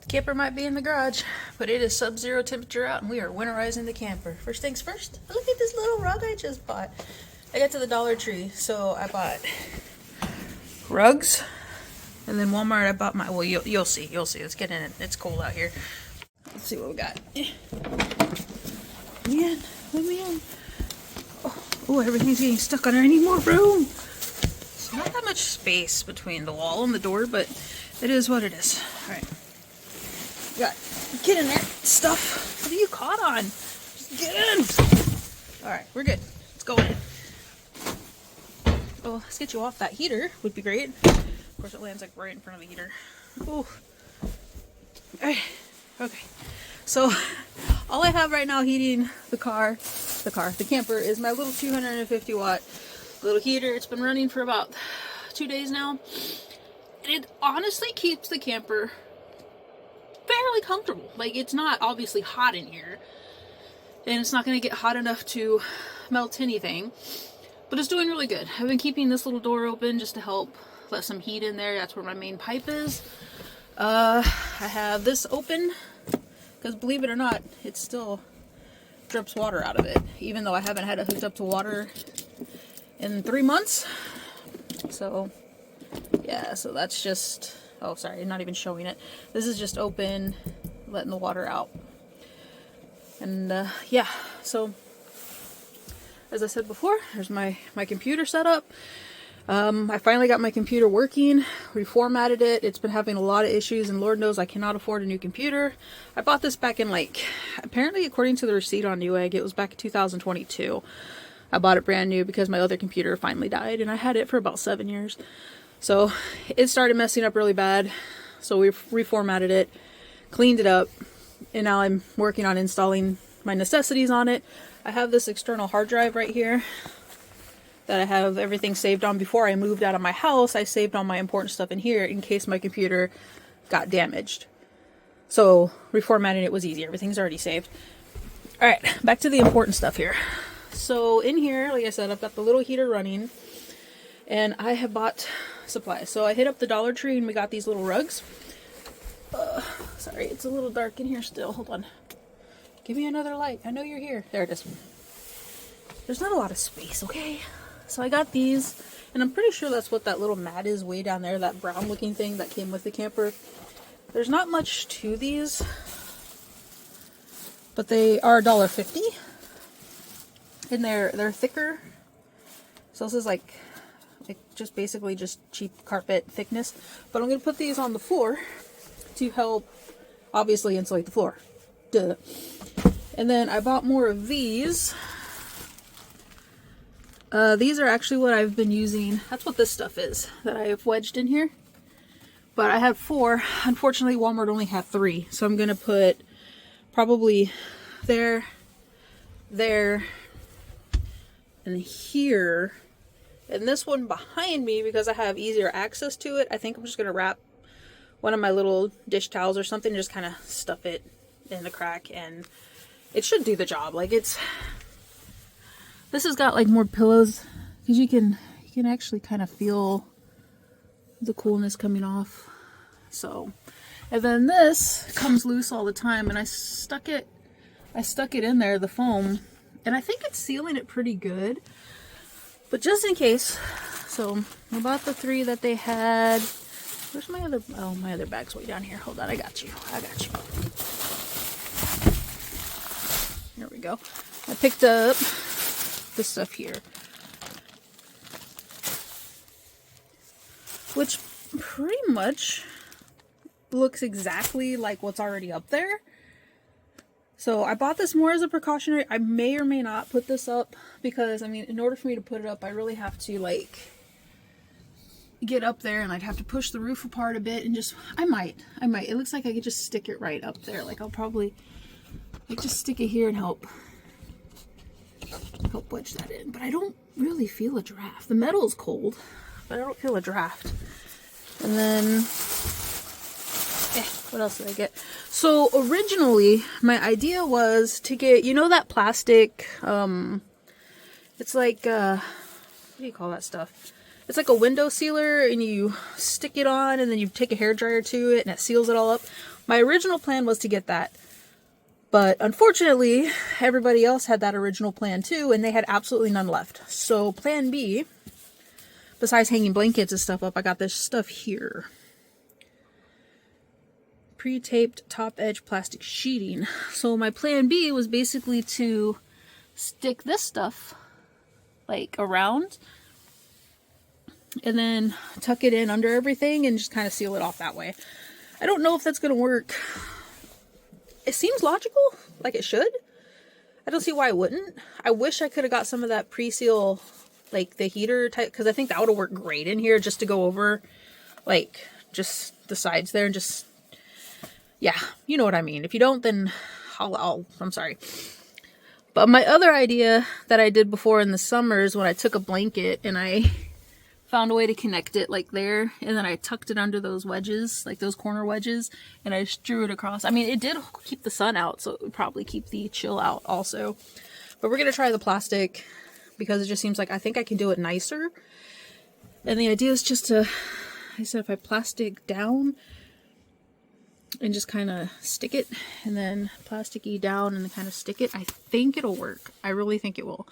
The camper might be in the garage, but it is sub-zero temperature out and we are winterizing the camper. First things first, look at this little rug I just bought. I got to the Dollar Tree, so I bought rugs, and then Walmart I bought my, well, you'll see. Let's get in it. It's cold out here. Let's see what we got. Let me in. Oh, everything's getting stuck on there. I need more room. It's not that much space between the wall and the door, but it is what it is. All right. Got get in there. Stuff. What are you caught on? Just get in. All right, we're good. Let's go in. Oh, let's get you off that heater. Would be great. Of course, it lands like right in front of the heater. Oh. Okay. So, all I have right now heating the camper is my little 250 watt little heater. It's been running for about 2 days now. And it honestly keeps the camper fairly comfortable. Like, it's not obviously hot in here, and it's not going to get hot enough to melt anything, but it's doing really good. I've been keeping this little door open just to help let some heat in there. That's where my main pipe is. I have this open because, believe it or not, it still drips water out of it, even though I haven't had it hooked up to water in 3 months. So yeah, so that's just, oh sorry, not even showing it. This is just open, letting the water out. And yeah, so as I said before, there's my computer set up. I finally got my computer working, reformatted it. It's been having a lot of issues, and Lord knows I cannot afford a new computer. I bought this back in, like, apparently according to the receipt on Newegg, it was back in 2022. I bought it brand new because my other computer finally died, and I had it for about 7 years. So it started messing up really bad. So we reformatted it, cleaned it up, and now I'm working on installing my necessities on it. I have this external hard drive right here that I have everything saved on. Before I moved out of my house, I saved all my important stuff in here in case my computer got damaged. So reformatting it was easy. Everything's already saved. All right, back to the important stuff here. So in here, like I said, I've got the little heater running, and I have bought supplies. So I hit up the Dollar Tree and we got these little rugs. Sorry, it's a little dark in here still. Hold on. Give me another light. I know you're here. There it is. There's not a lot of space, okay? So I got these, and I'm pretty sure that's what that little mat is way down there, that brown looking thing that came with the camper. There's not much to these, but they are $1.50, and they're thicker. So this is like just basically just cheap carpet thickness. But I'm going to put these on the floor to help obviously insulate the floor. Duh. And then I bought more of these. These are actually what I've been using. That's what this stuff is that I have wedged in here. But I have 4. Unfortunately, Walmart only had 3. So I'm going to put probably there, and here. And this one behind me, because I have easier access to it, I think I'm just going to wrap one of my little dish towels or something, just kind of stuff it in the crack, and it should do the job. Like, this has got like more pillows, because you can actually kind of feel the coolness coming off. So, and then this comes loose all the time, and I stuck it in there, the foam, and I think it's sealing it pretty good. But just in case, so I bought the 3 that they had. Where's my other, oh, my other bag's way down here. Hold on, I got you. There we go. I picked up this stuff here, which pretty much looks exactly like what's already up there. So I bought this more as a precautionary. I may or may not put this up because, I mean, in order for me to put it up, I really have to, like, get up there, and I'd have to push the roof apart a bit, and just, I might. It looks like I could just stick it right up there. Like, I'll probably, like, just stick it here and help wedge that in. But I don't really feel a draft. The metal is cold, but I don't feel a draft. And then, what else did I get? So originally, my idea was to get, you know, that plastic, it's like, what do you call that stuff? It's like a window sealer, and you stick it on, and then you take a hairdryer to it, and it seals it all up. My original plan was to get that. But unfortunately, everybody else had that original plan too, and they had absolutely none left. So plan B, besides hanging blankets and stuff up, I got this stuff here. Pre-taped top edge plastic sheeting. So my plan B was basically to stick this stuff like around and then tuck it in under everything and just kind of seal it off that way. I don't know if that's going to work. It seems logical, like it should. I don't see why it wouldn't. I wish I could have got some of that pre-seal, like the heater type, because I think that would have worked great in here just to go over, like, just the sides there and just, yeah, you know what I mean. If you don't, then I'm sorry. But my other idea that I did before in the summer is when I took a blanket and I found a way to connect it like there, and then I tucked it under those wedges, like those corner wedges, and I just drew it across. I mean, it did keep the sun out, so it would probably keep the chill out also. But we're going to try the plastic because it just seems like I think I can do it nicer. And the idea is just to, I said, if I plastic down and just kind of stick it, and then plasticky down and then kind of stick it, I think it'll work. I really think it will.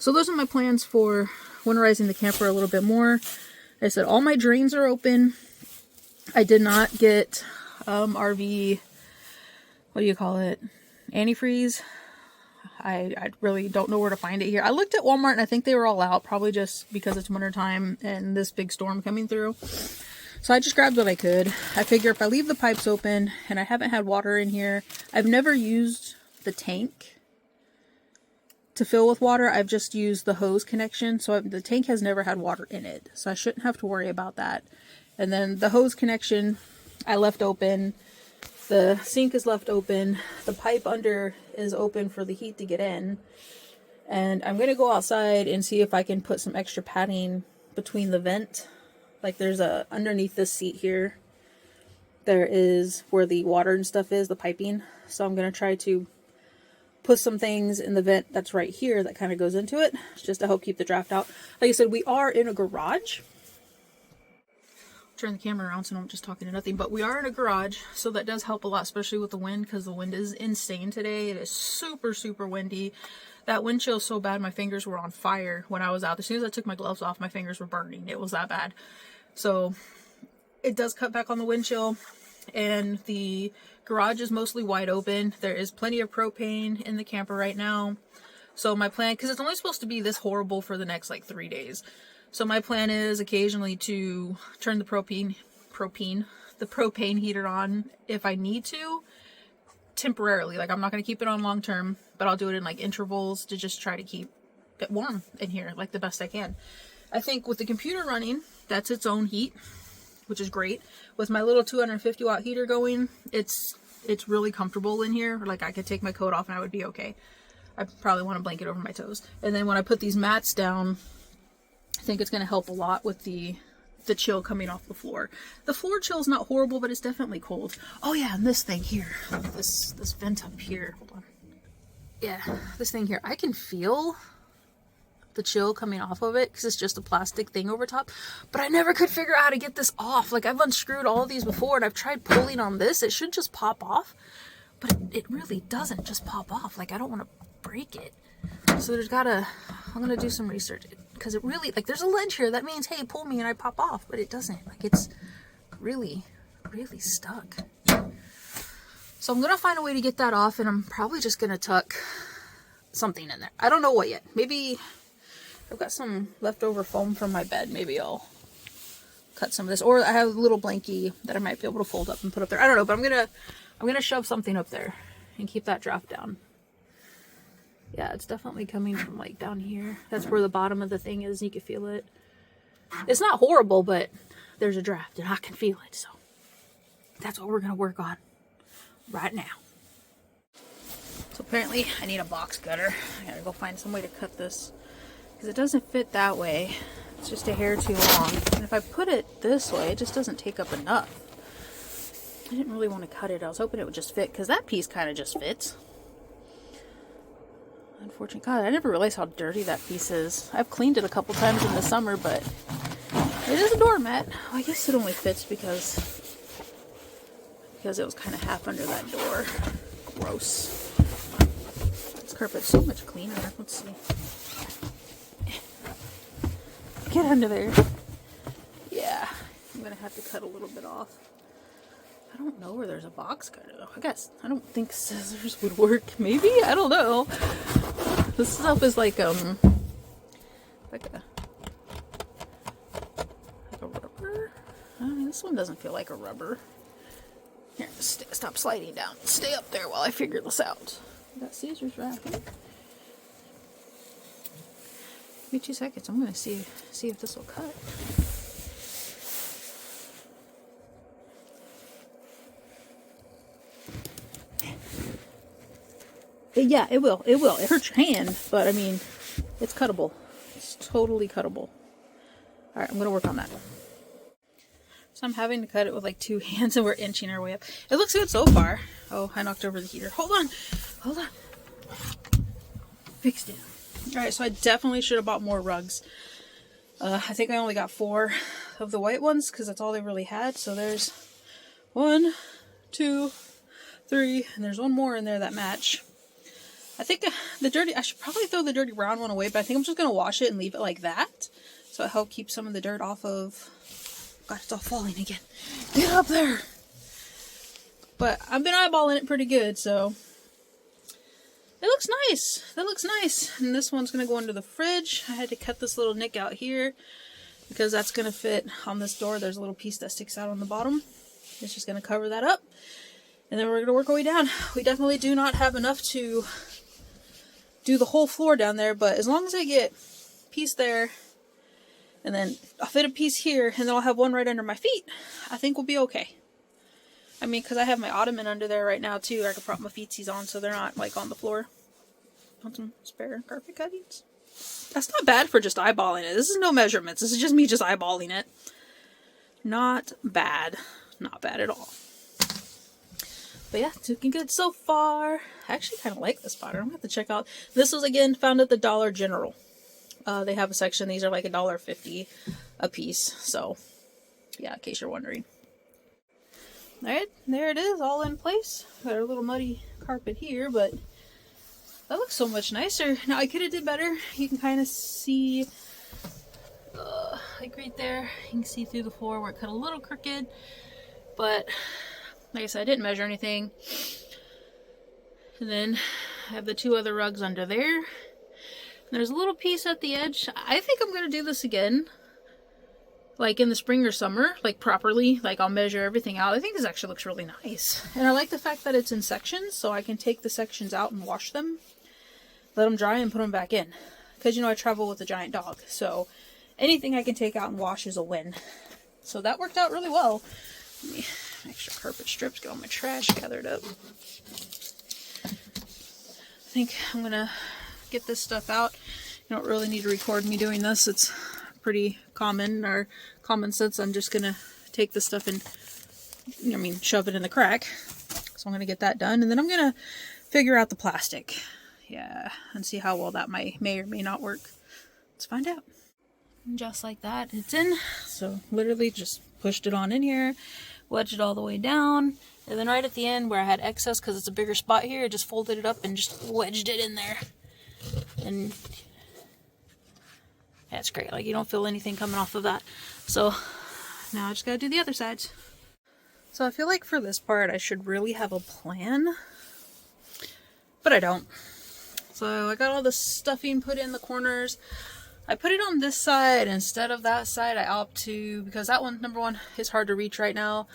So those are my plans for winterizing the camper a little bit more. Like I said, all my drains are open. I did not get RV, what do you call it, antifreeze. I really don't know where to find it here. I looked at Walmart and I think they were all out, probably just because it's winter time and this big storm coming through. So I just grabbed what I could. I figure if I leave the pipes open, and I haven't had water in here, I've never used the tank to fill with water. I've just used the hose connection, so the tank has never had water in it, so I shouldn't have to worry about that. And then the hose connection I left open, the sink is left open, the pipe under is open for the heat to get in, and I'm going to go outside and see if I can put some extra padding between the vent. Like there's a, underneath this seat here, there is where the water and stuff is, the piping, so I'm going to try to put some things in the vent that's right here that kind of goes into it, just to help keep the draft out. Like I said, we are in a garage. Turn the camera around so I'm just talking to nothing, but we are in a garage, so that does help a lot, especially with the wind, because the wind is insane today. It is super, super windy. That wind chill is so bad, my fingers were on fire when I was out. As soon as I took my gloves off, my fingers were burning. It was that bad. So it does cut back on the wind chill, and the garage is mostly wide open. There is plenty of propane in the camper right now. So my plan, because it's only supposed to be this horrible for the next like 3 days. So my plan is occasionally to turn the propane heater on if I need to, temporarily. Like I'm not going to keep it on long term, but I'll do it in like intervals to just try to keep it warm in here like the best I can. I think with the computer running, that's its own heat, which is great. With my little 250 watt heater going, it's really comfortable in here. Like I could take my coat off and I would be okay. I probably want a blanket over my toes. And then when I put these mats down, I think it's going to help a lot with the chill coming off the floor. The floor chill is not horrible, but it's definitely cold. Oh yeah, and this thing here, this vent up here. Hold on. Yeah, this thing here, I can feel the chill coming off of it because it's just a plastic thing over top, but I never could figure out how to get this off. Like I've unscrewed all of these before and I've tried pulling on this. It should just pop off, but it really doesn't just pop off. Like I don't want to break it. So I'm gonna do some research, because it really, like there's a ledge here that means, hey, pull me and I pop off, but it doesn't. Like it's really, really stuck. So I'm gonna find a way to get that off, and I'm probably just gonna tuck something in there. I don't know what yet. Maybe I've got some leftover foam from my bed. Maybe I'll cut some of this, or I have a little blankie that I might be able to fold up and put up there. I don't know, but I'm gonna shove something up there and keep that draft down. Yeah, it's definitely coming from like down here. That's where the bottom of the thing is. You can feel it. It's not horrible, but there's a draft and I can feel it. So that's what we're going to work on right now. So apparently I need a box cutter. I gotta go find some way to cut this because it doesn't fit that way. It's just a hair too long. And if I put it this way, it just doesn't take up enough. I didn't really want to cut it. I was hoping it would just fit because that piece kind of just fits. Unfortunately, God, I never realized how dirty that piece is. I've cleaned it a couple times in the summer, but it is a doormat. Well, I guess it only fits because because it was kind of half under that door. Gross. This carpet's so much cleaner. Let's see. Get under there. Yeah, I'm gonna have to cut a little bit off. I don't know where there's a box cutter though. I don't think scissors would work. Maybe? I don't know. This stuff is like a rubber. I mean, this one doesn't feel like a rubber. Here, stop sliding down. Stay up there while I figure this out. I got scissors right here. Give me 2 seconds. I'm gonna see if this will cut. Yeah, it will. It will. It hurts your hand, but I mean, it's cuttable. It's totally cuttable. Alright, I'm going to work on that. So I'm having to cut it with like 2 hands, and we're inching our way up. It looks good so far. Oh, I knocked over the heater. Hold on. Hold on. Fixed it. Alright, so I definitely should have bought more rugs. I think I only got 4 of the white ones, because that's all they really had. So there's 1, 2, 3, and there's one more in there that match. I think I should probably throw the dirty brown one away, but I think I'm just going to wash it and leave it like that. So it helps keep some of the dirt off of... God, it's all falling again. Get up there! But I've been eyeballing it pretty good, so... It looks nice. That looks nice. And this one's going to go under the fridge. I had to cut this little nick out here because that's going to fit on this door. There's a little piece that sticks out on the bottom. It's just going to cover that up. And then we're going to work our way down. We definitely do not have enough to do the whole floor down there, but as long as I get a piece there, and then I'll fit a piece here, and then I'll have one right under my feet, I think we'll be okay. I mean, because I have my ottoman under there right now, too. I can prop my feetsies on so they're not, like, on the floor. Want some spare carpet cuttings? That's not bad for just eyeballing it. This is no measurements. This is just me just eyeballing it. Not bad. Not bad at all. But yeah, it's looking good so far. I actually kind of like this spot. I'm going to have to check out. This was, again, found at the Dollar General. They have a section. These are like $1.50 a piece. So, yeah, in case you're wondering. Alright, there it is, all in place. Got our little muddy carpet here, but that looks so much nicer. Now, I could have did better. You can kind of see, like right there, you can see through the floor where it cut a little crooked. But... like I said, I didn't measure anything. And then I have the 2 other rugs under there. There's a little piece at the edge. I think I'm going to do this again. Like in the spring or summer. Like properly. Like I'll measure everything out. I think this actually looks really nice. And I like the fact that it's in sections. So I can take the sections out and wash them. Let them dry and put them back in. Because you know I travel with a giant dog. So anything I can take out and wash is a win. So that worked out really well. Let me make sure carpet strips get all my trash gathered up. I think I'm gonna get this stuff out. You don't really need to record me doing this. It's pretty common or common sense. I'm just gonna take this stuff and shove it in the crack. So I'm gonna get that done, and then I'm gonna figure out the plastic. Yeah, and see how well that may or may not work. Let's find out. And just like that, it's in. So literally just pushed it on in here, wedged it all the way down, and then right at the end where I had excess because it's a bigger spot here, I just folded it up and just wedged it in there. And that's great. Like you don't feel anything coming off of that. So now I just gotta do the other sides. So I feel like for this part I should really have a plan, but I don't. So I got all the stuffing put in the corners. I put it on this side instead of that side. I opt to, because that one, number 1, is hard to reach right now.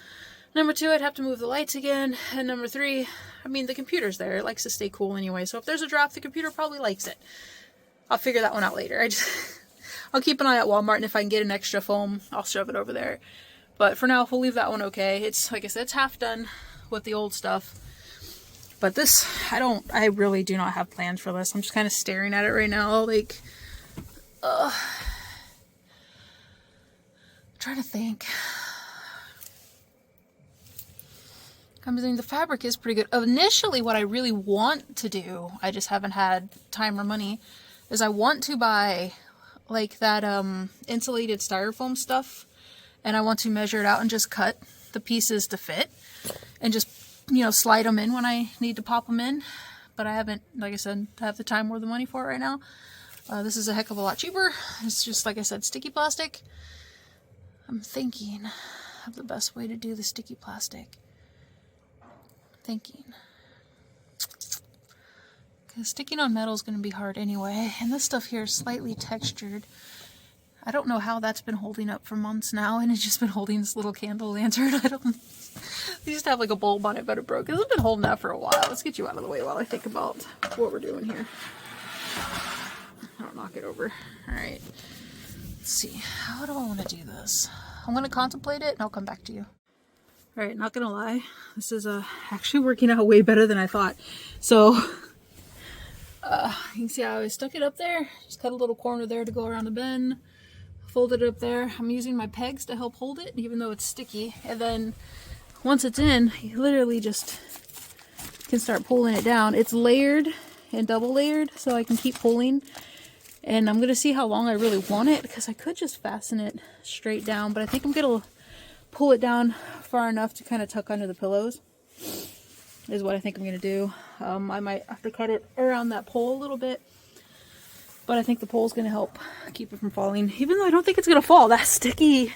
Number 2, I'd have to move the lights again. And number 3, I mean, the computer's there. It likes to stay cool anyway. So if there's a draft, the computer probably likes it. I'll figure that one out later. I'll keep an eye at Walmart, and if I can get an extra foam, I'll shove it over there. But for now, we'll leave that one okay. It's, like I said, it's half done with the old stuff. But this, I really do not have plans for this. I'm just kind of staring at it right now, like... I'm trying to think. I mean, the fabric is pretty good. Initially, what I really want to do, I just haven't had time or money, is I want to buy like that insulated styrofoam stuff, and I want to measure it out and just cut the pieces to fit. and just, you know, slide them in when I need to pop them in. But I haven't, like I said, have the time or the money for it right now. This is a heck of a lot cheaper. It's just, like I said, sticky plastic. I'm thinking of the best way to do the sticky plastic. Because sticking on metal is going to be hard anyway. And this stuff here is slightly textured. I don't know how that's been holding up for months now, and it's just been holding this little candle lantern. They just have like a bulb on it, but it broke. It's been holding that for a while. Let's get you out of the way while I think about what we're doing here. I'll knock it over. Alright. Let's see. How do I want to do this? I'm going to contemplate it, and I'll come back to you. Alright, not going to lie. This is actually working out way better than I thought. So, you can see how I stuck it up there. Just cut a little corner there to go around the bend. Folded it up there. I'm using my pegs to help hold it, even though it's sticky. And then once it's in, you literally just can start pulling it down. It's layered and double layered, so I can keep pulling. And I'm going to see how long I really want it, because I could just fasten it straight down, but I think I'm going to pull it down far enough to kind of tuck under the pillows, is what I think I'm going to do. I might have to cut it around that pole a little bit. But I think the pole is going to help keep it from falling. Even though I don't think it's going to fall. The sticky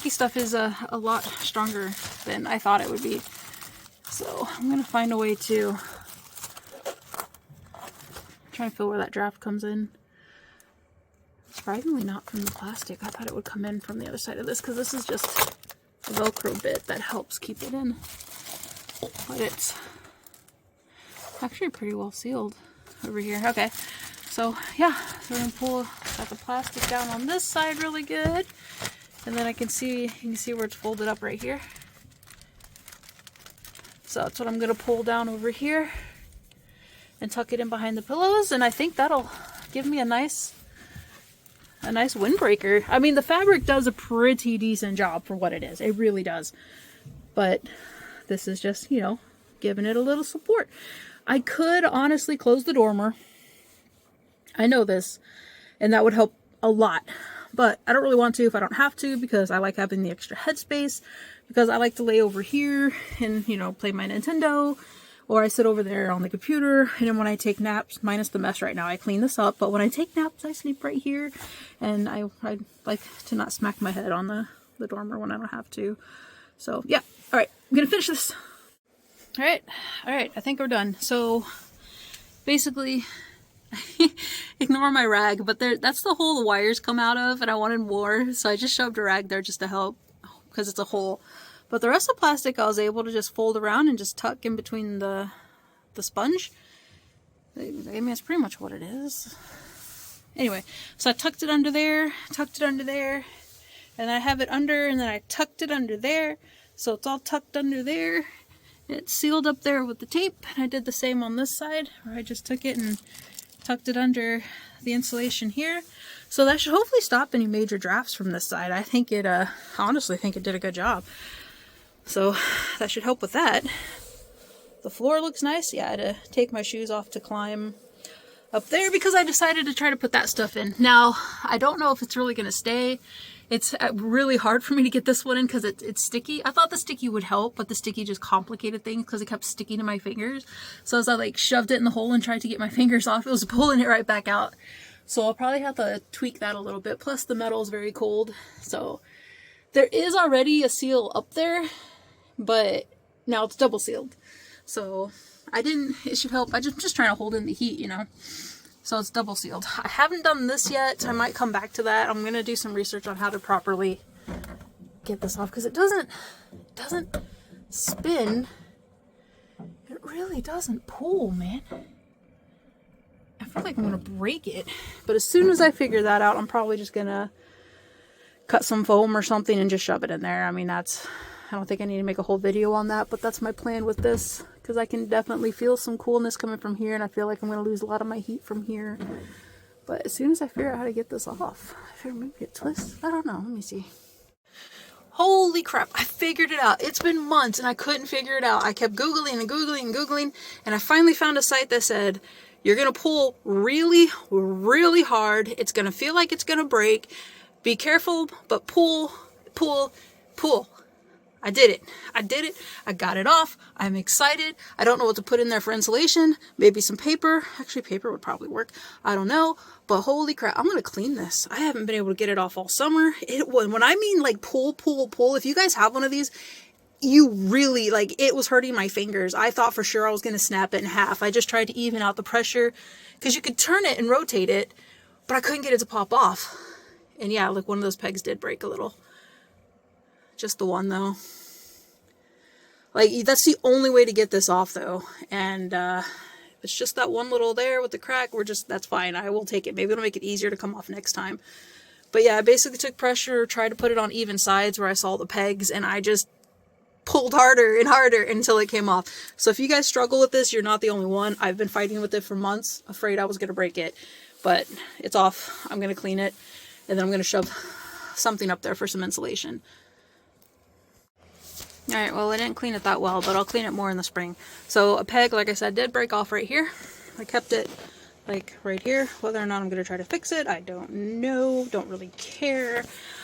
stuff is a lot stronger than I thought it would be. So I'm going to find a way to try and feel where that draft comes in. Surprisingly not from the plastic. I thought it would come in from the other side of this, because this is just a Velcro bit that helps keep it in. But it's actually pretty well sealed over here. Okay. So yeah, so we're gonna got the plastic down on this side really good, and then you can see where it's folded up right here. So that's what I'm gonna pull down over here and tuck it in behind the pillows, and I think that'll give me a nice windbreaker. I mean, the fabric does a pretty decent job for what it is. It really does. But this is just, you know, giving it a little support. I could honestly close the dormer. I know this, and that would help a lot, but I don't really want to if I don't have to, because I like having the extra headspace, because I like to lay over here and, you know, play my Nintendo, or I sit over there on the computer, and then when I take naps, minus the mess right now, I clean this up, but when I take naps, I sleep right here, and I like to not smack my head on the dormer when I don't have to. So yeah, alright, I'm gonna finish this. Alright, I think we're done. So basically, ignore my rag, but that's the hole the wires come out of, and I wanted more, so I just shoved a rag there just to help, because it's a hole. But the rest of the plastic I was able to just fold around and just tuck in between the sponge. I mean, that's pretty much what it is. Anyway, so I tucked it under there, and I have it under, and then I tucked it under there, so it's all tucked under there. It's sealed up there with the tape, and I did the same on this side, where I just took it and tucked it under the insulation here. So that should hopefully stop any major drafts from this side. I think it, honestly think it did a good job. So that should help with that. The floor looks nice. Yeah, I had to take my shoes off to climb up there, because I decided to try to put that stuff in. Now, I don't know if it's really going to stay. It's really hard for me to get this one in because it's sticky. I thought the sticky would help, but the sticky just complicated things because it kept sticking to my fingers. So as I like shoved it in the hole and tried to get my fingers off, it was pulling it right back out. So I'll probably have to tweak that a little bit. Plus the metal is very cold. So there is already a seal up there, but now it's double sealed. So it should help. I'm just trying to hold in the heat, you know. So it's double sealed. I haven't done this yet. I might come back to that. I'm going to do some research on how to properly get this off, because it doesn't spin. It really doesn't pull, man. I feel like I'm going to break it. But as soon as I figure that out, I'm probably just going to cut some foam or something and just shove it in there. I mean, I don't think I need to make a whole video on that, but that's my plan with this, because I can definitely feel some coolness coming from here, and I feel like I'm going to lose a lot of my heat from here. But as soon as I figure out how to get this off, I figure maybe it twists. I don't know. Let me see. Holy crap, I figured it out. It's been months, and I couldn't figure it out. I kept Googling and Googling and Googling, and I finally found a site that said, you're going to pull really, really hard. It's going to feel like it's going to break. Be careful, but pull, pull, pull. I did it. I did it. I got it off. I'm excited. I don't know what to put in there for insulation. Maybe some paper. Actually, paper would probably work. I don't know. But holy crap, I'm going to clean this. I haven't been able to get it off all summer. It was, when I mean like pull, if you guys have one of these, you really, like, it was hurting my fingers. I thought for sure I was going to snap it in half. I just tried to even out the pressure because you could turn it and rotate it, but I couldn't get it to pop off. And yeah, like one of those pegs did break a little. Just the one though. Like, that's the only way to get this off though. And it's just that one little there with the crack. That's fine. I will take it. Maybe it'll make it easier to come off next time. But yeah, I basically took pressure, tried to put it on even sides where I saw the pegs, and I just pulled harder and harder until it came off. So if you guys struggle with this, you're not the only one. I've been fighting with it for months, afraid I was going to break it. But it's off. I'm going to clean it, and then I'm going to shove something up there for some insulation. Alright, well, I didn't clean it that well, but I'll clean it more in the spring. So a peg, like I said, did break off right here. I kept it like right here. Whether or not I'm going to try to fix it, I don't know. Don't really care.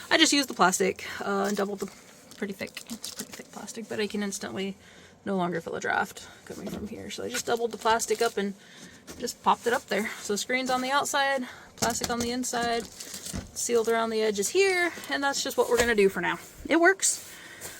I just used the plastic and doubled the... pretty thick. It's pretty thick plastic, but I can instantly no longer feel a draft coming from here. So I just doubled the plastic up and just popped it up there. So the screen's on the outside, plastic on the inside, sealed around the edges here, and that's just what we're going to do for now. It works.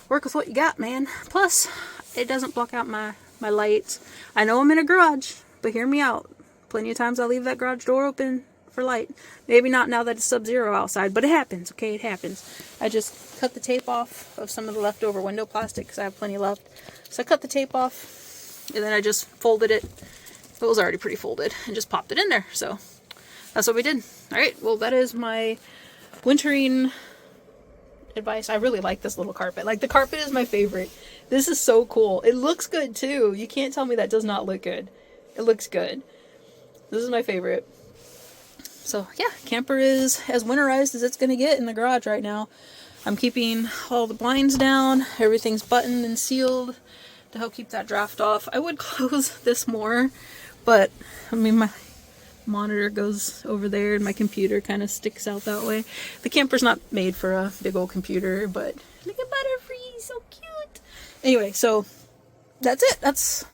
Work with what you got, man. Plus, it doesn't block out my lights. I know I'm in a garage, but hear me out. Plenty of times I'll leave that garage door open for light. Maybe not now that it's sub-zero outside, but it happens, okay? It happens. I just cut the tape off of some of the leftover window plastic because I have plenty left. So I cut the tape off, and then I just folded it. It was already pretty folded, and just popped it in there. So that's what we did. Alright, well, that is my wintering advice. I really like this little carpet. Like, the carpet is my favorite. This is so cool. It looks good too. You can't tell me that does not look good. It looks good. This is my favorite. So yeah, camper is as winterized as it's gonna get in the garage right now. I'm keeping all the blinds down. Everything's buttoned and sealed to help keep that draft off. I would close this more, but I mean, my monitor goes over there and my computer kind of sticks out that way. The camper's not made for a big old computer, but look at Butterfree, so cute. Anyway, so that's it. That's